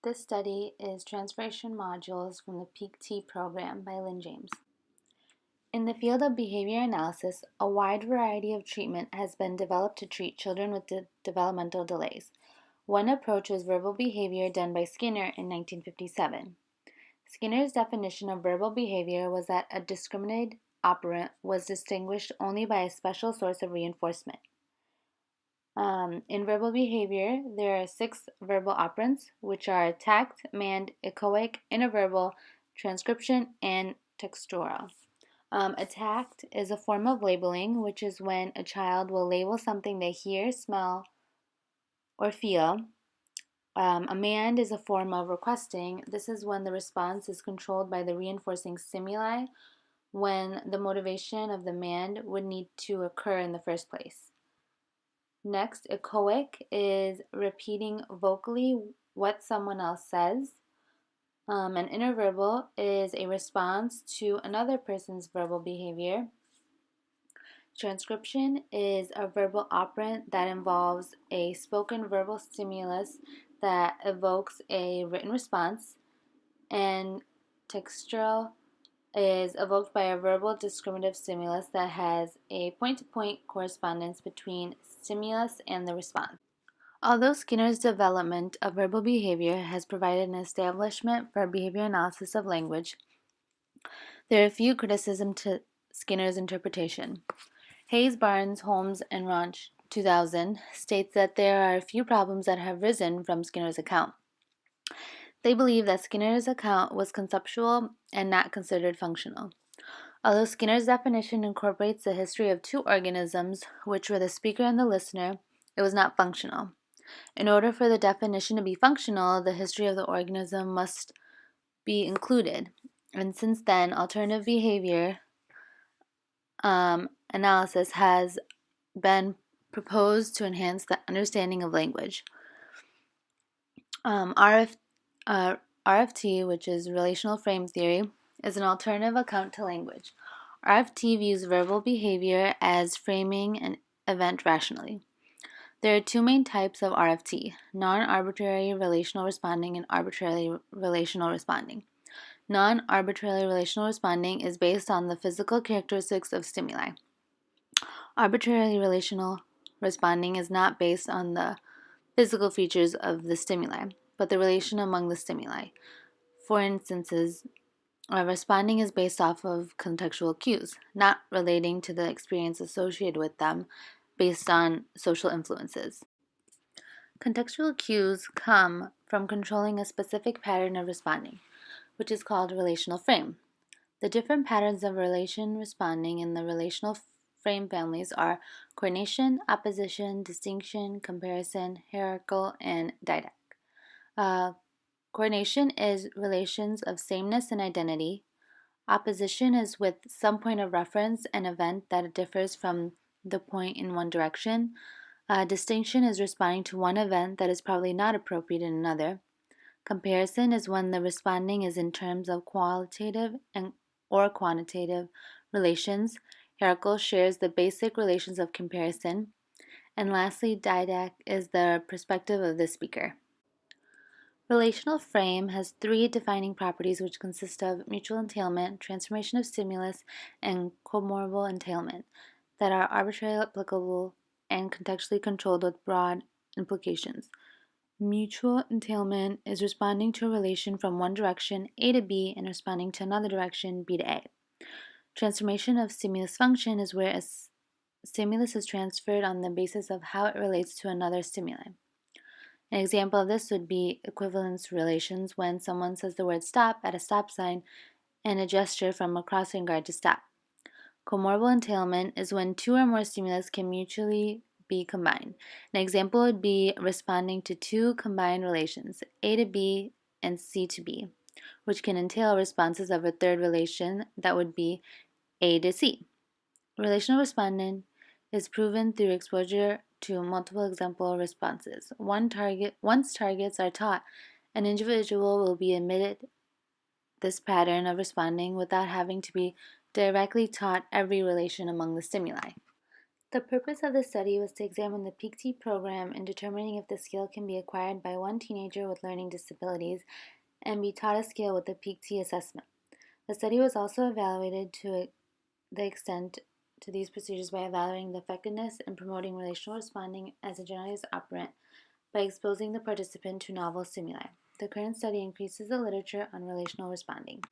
This study is Transformation Modules from the PEAK-T program by Lynn James. In the field of behavior analysis, a wide variety of treatment has been developed to treat children with developmental delays. One approach was verbal behavior done by Skinner in 1957. Skinner's definition of verbal behavior was that a discriminated operant was distinguished only by a special source of reinforcement. In verbal behavior, there are 6 verbal operants, which are tact, mand, echoic, interverbal, transcription, and textural. A tact is a form of labeling, which is when a child will label something they hear, smell, or feel. A mand is a form of requesting. This is when the response is controlled by the reinforcing stimuli, when the motivation of the mand would need to occur in the first place. Next, echoic is repeating vocally what someone else says. An interverbal is a response to another person's verbal behavior. Transcription is a verbal operant that involves a spoken verbal stimulus that evokes a written response. And textual is evoked by a verbal discriminative stimulus that has a point-to-point correspondence between stimulus and the response. Although Skinner's development of verbal behavior has provided an establishment for behavior analysis of language, there are few criticisms to Skinner's interpretation. Hayes, Barnes, Holmes, and Ranch, 2000, states that there are a few problems that have risen from Skinner's account. They believe that Skinner's account was conceptual and not considered functional. Although Skinner's definition incorporates the history of 2 organisms, which were the speaker and the listener, it was not functional. In order for the definition to be functional, the history of the organism must be included. And since then, alternative behavior analysis has been proposed to enhance the understanding of language. RFT, which is relational frame theory, is an alternative account to language. RFT views verbal behavior as framing an event rationally. There are 2 main types of RFT, non-arbitrary relational responding and arbitrarily relational responding. Non-arbitrarily relational responding is based on the physical characteristics of stimuli. Arbitrarily relational responding is not based on the physical features of the stimuli, but the relation among the stimuli. For instance, responding is based off of contextual cues, not relating to the experience associated with them, based on social influences. Contextual cues come from controlling a specific pattern of responding, which is called relational frame. The different patterns of relation responding in the relational frame families are coordination, opposition, distinction, comparison, hierarchical, and didact. Coordination is relations of sameness and identity. Opposition is with some point of reference and event that differs from the point in one direction. Distinction is responding to one event that is probably not appropriate in another. Comparison is when the responding is in terms of qualitative or quantitative relations. Hierarchical shares the basic relations of comparison. And lastly, didact is the perspective of the speaker. Relational frame has 3 defining properties which consist of mutual entailment, transformation of stimulus, and comorbal entailment that are arbitrarily applicable and contextually controlled with broad implications. Mutual entailment is responding to a relation from one direction, A to B, and responding to another direction, B to A. Transformation of stimulus function is where a stimulus is transferred on the basis of how it relates to another stimuli. An example of this would be equivalence relations when someone says the word stop at a stop sign and a gesture from a crossing guard to stop. Comorbal entailment is when 2 or more stimulus can mutually be combined. An example would be responding to 2 combined relations, A to B and C to B, which can entail responses of a third relation that would be A to C. Relational responding is proven through exposure to multiple example responses. Once targets are taught, an individual will be admitted this pattern of responding without having to be directly taught every relation among the stimuli. The purpose of the study was to examine the PEAK-T program in determining if the skill can be acquired by one teenager with learning disabilities and be taught a skill with the PEAK-T assessment. The study was also evaluated to the extent to these procedures by evaluating the effectiveness in promoting relational responding as a generalized operant by exposing the participant to novel stimuli. The current study increases the literature on relational responding.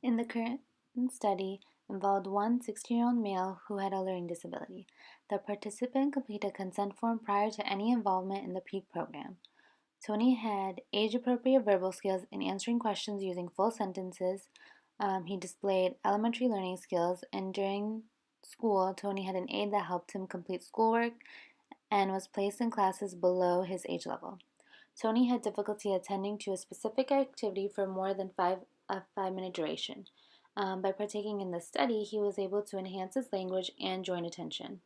In the current study involved one 16-year-old male who had a learning disability. The participant completed a consent form prior to any involvement in the PEAK program. Tony had age-appropriate verbal skills in answering questions using full sentences. He displayed elementary learning skills, and during school, Tony had an aide that helped him complete schoolwork and was placed in classes below his age level. Tony had difficulty attending to a specific activity for more than a 5-minute duration. By partaking in the study, he was able to enhance his language and joint attention.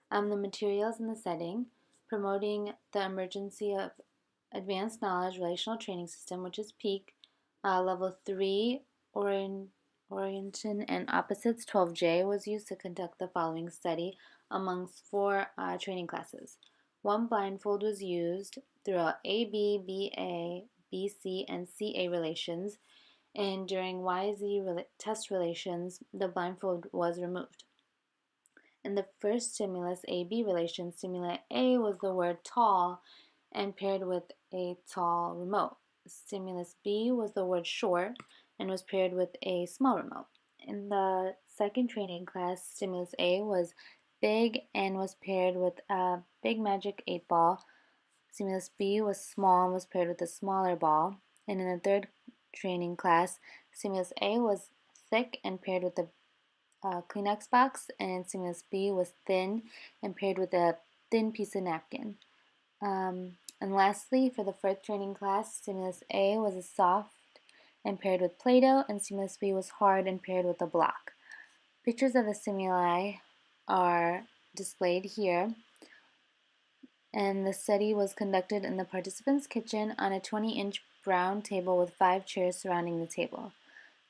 The materials in the setting, promoting the emergency of Advanced Knowledge Relational Training System, which is PEAK, Level 3 Orientation and Opposites 12J was used to conduct the following study amongst 4 training classes. One blindfold was used throughout AB, BA, BC, and CA relations, and during YZ test relations, the blindfold was removed. In the first stimulus AB relation, stimuli A was the word tall and paired with a tall remote. Stimulus B was the word short and was paired with a small remote. In the second training class, stimulus A was big and was paired with a big magic 8-ball. Stimulus B was small and was paired with a smaller ball. And in the third training class, stimulus A was thick and paired with a Kleenex box, and stimulus B was thin and paired with a thin piece of napkin. And lastly, for the first training class, stimulus A was a soft and paired with Play-Doh, and stimulus B was hard and paired with a block. Pictures of the stimuli are displayed here, and the study was conducted in the participant's kitchen on a 20-inch brown table with 5 chairs surrounding the table.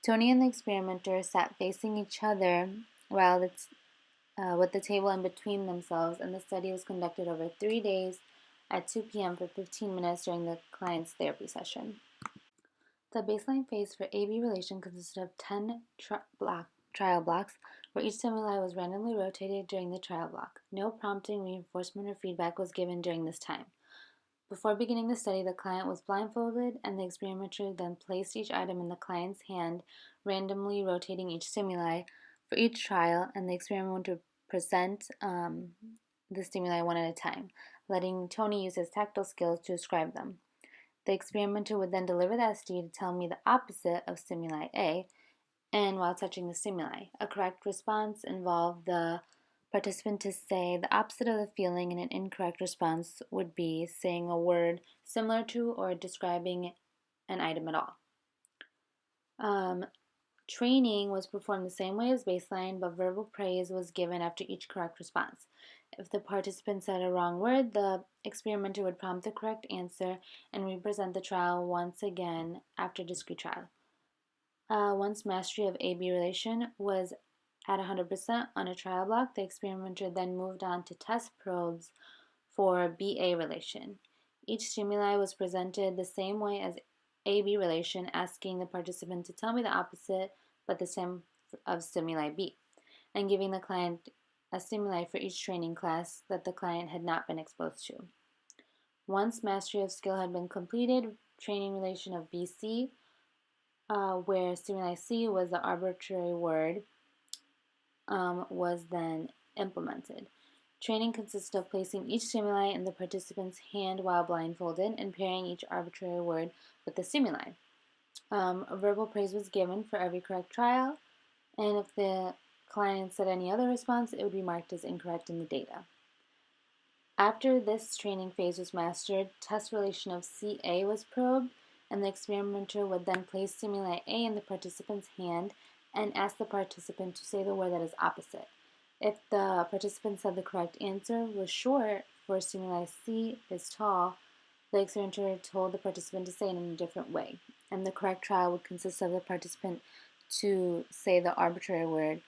Tony and the experimenter sat facing each other while with the table in between themselves, and the study was conducted over 3 days at 2 p.m. for 15 minutes during the client's therapy session. The baseline phase for AB relation consisted of 10 trial blocks, where each stimuli was randomly rotated during the trial block. No prompting, reinforcement, or feedback was given during this time. Before beginning the study, the client was blindfolded, and the experimenter then placed each item in the client's hand, randomly rotating each stimuli for each trial, and the experimenter would present the stimuli one at a time, letting Tony use his tactile skills to describe them. The experimenter would then deliver the SD to tell me the opposite of stimuli A, and while touching the stimuli. A correct response involved the participant to say the opposite of the feeling, and an incorrect response would be saying a word similar to or describing an item at all. Training was performed the same way as baseline, but verbal praise was given after each correct response. If the participant said a wrong word, the experimenter would prompt the correct answer and represent the trial once again after discrete trial. Once mastery of AB relation was at 100% on a trial block, the experimenter then moved on to test probes for BA relation. Each stimuli was presented the same way as AB relation, asking the participant to tell me the opposite but the same of stimuli B, and giving the client a stimuli for each training class that the client had not been exposed to. Once mastery of skill had been completed, training relation of BC, where stimuli C was the arbitrary word, was then implemented. Training consisted of placing each stimuli in the participant's hand while blindfolded and pairing each arbitrary word with the stimuli. Verbal praise was given for every correct trial, and if the client said any other response, it would be marked as incorrect in the data. After this training phase was mastered, test relation of CA was probed, and the experimenter would then place stimuli A in the participant's hand and ask the participant to say the word that is opposite. If the participant said the correct answer was short for stimuli C is tall, the experimenter told the participant to say it in a different way, and the correct trial would consist of the participant to say the arbitrary word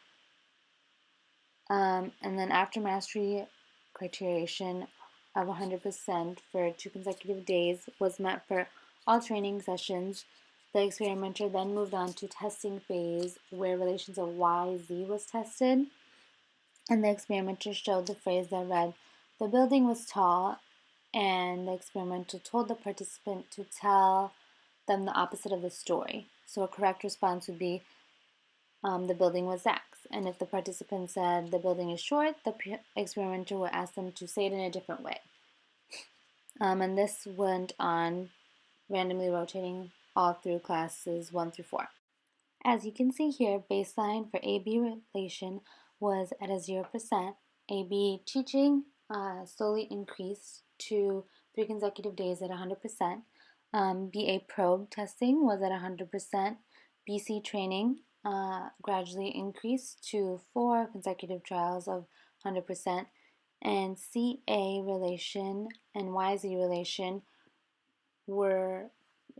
And then after mastery criterion of 100% for 2 consecutive days was met for all training sessions, the experimenter then moved on to testing phase where relations of YZ was tested. And the experimenter showed the phrase that read, "The building was tall," and the experimenter told the participant to tell them the opposite of the story. So a correct response would be, the building was X. And if the participant said the building is short, the experimenter would ask them to say it in a different way. And this went on, randomly rotating all through classes 1 through 4. As you can see here, baseline for AB relation was at a 0%. AB teaching slowly increased to 3 consecutive days at 100%. BA probe testing was at 100%. BC training gradually increased to 4 consecutive trials of 100%. And CA relation and YZ relation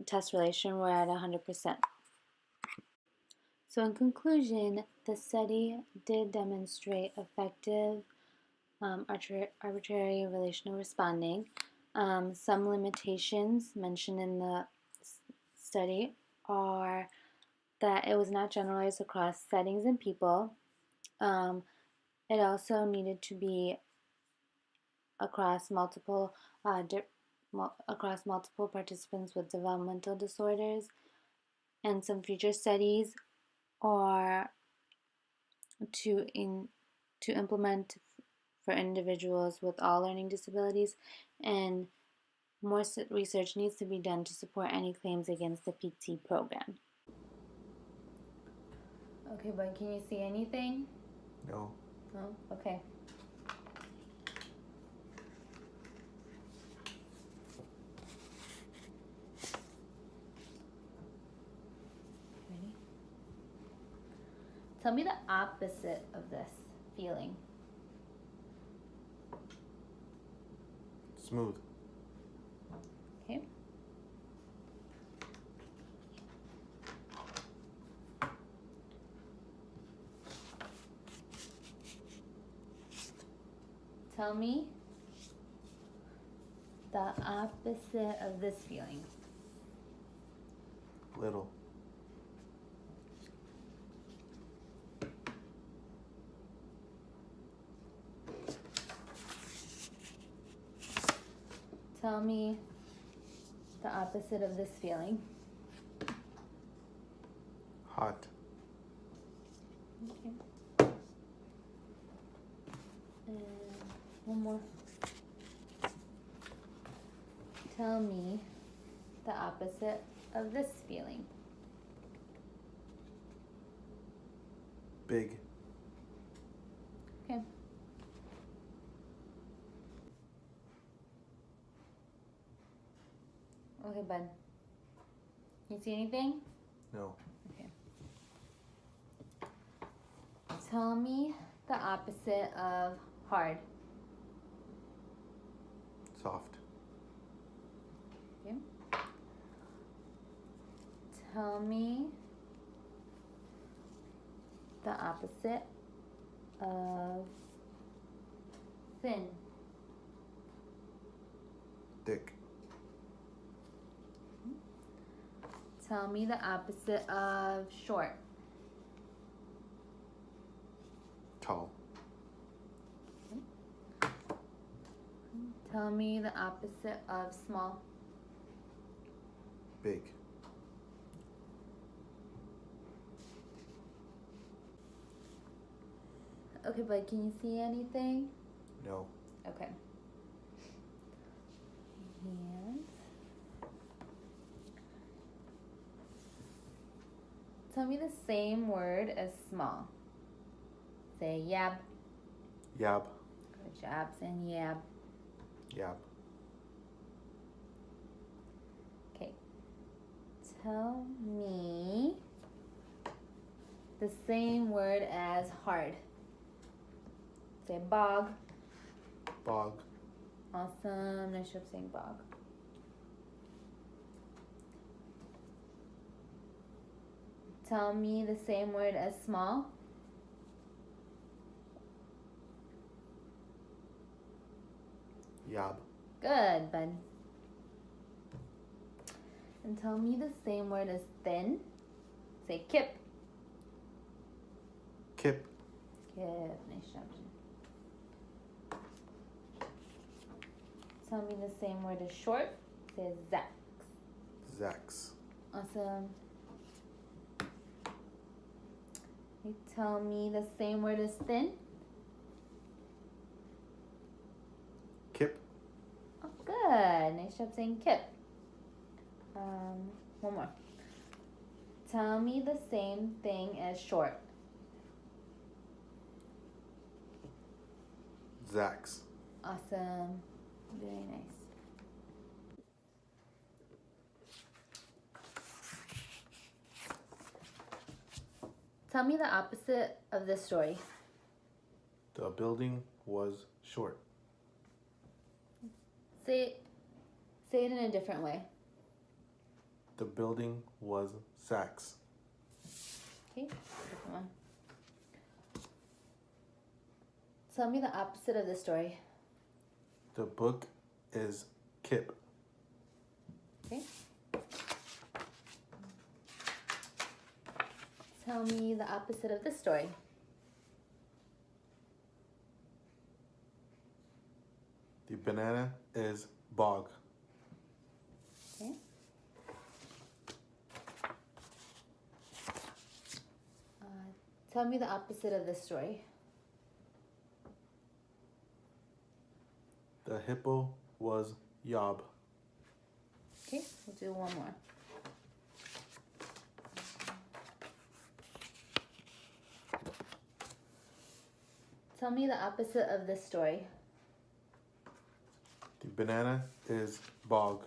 test relation were at 100%. So in conclusion, the study did demonstrate effective arbitrary relational responding. Some limitations mentioned in the study are that it was not generalized across settings and people. It also needed to be across multiple participants with developmental disorders, and some future studies are to implement for individuals with all learning disabilities, and more research needs to be done to support any claims against the PT program. Okay, but can you see anything? No. No? Okay. Ready? Tell me the opposite of this feeling. Smooth. Okay. Tell me the opposite of this feeling. Little. Tell me the opposite of this feeling. Hot. Okay. And one more. Tell me the opposite of this feeling. Big. Okay. Okay, bud. You see anything? No. Okay. Tell me the opposite of hard. Soft. Okay. Tell me the opposite of thin. Thick. Tell me the opposite of short. Tall. Tell me the opposite of small. Big. Okay, but can you see anything? No. Okay. And tell me the same word as small. Say yab. Yab. Good job saying yab. Yab. Okay. Tell me the same word as hard. Say bog. Bog. Awesome. Nice job saying bog. Tell me the same word as small. Yab. Good, bud. And tell me the same word as thin. Say kip. Kip. Kip. Nice job. Tell me the same word as short. Say zax. Zax. Awesome. You tell me the same word as thin. Kip. Oh, good. Nice job saying kip. One more. Tell me the same thing as short. Zax. Awesome. Very nice. Tell me the opposite of this story. The building was short. Say it in a different way. The building was Zax. Okay, different one. Tell me the opposite of this story. The book is Kip. Okay. Tell me the opposite of this story. The banana is Bog. Okay. Tell me the opposite of this story. The hippo was Yob. Okay, we'll do one more. Tell me the opposite of this story. The banana is Bog.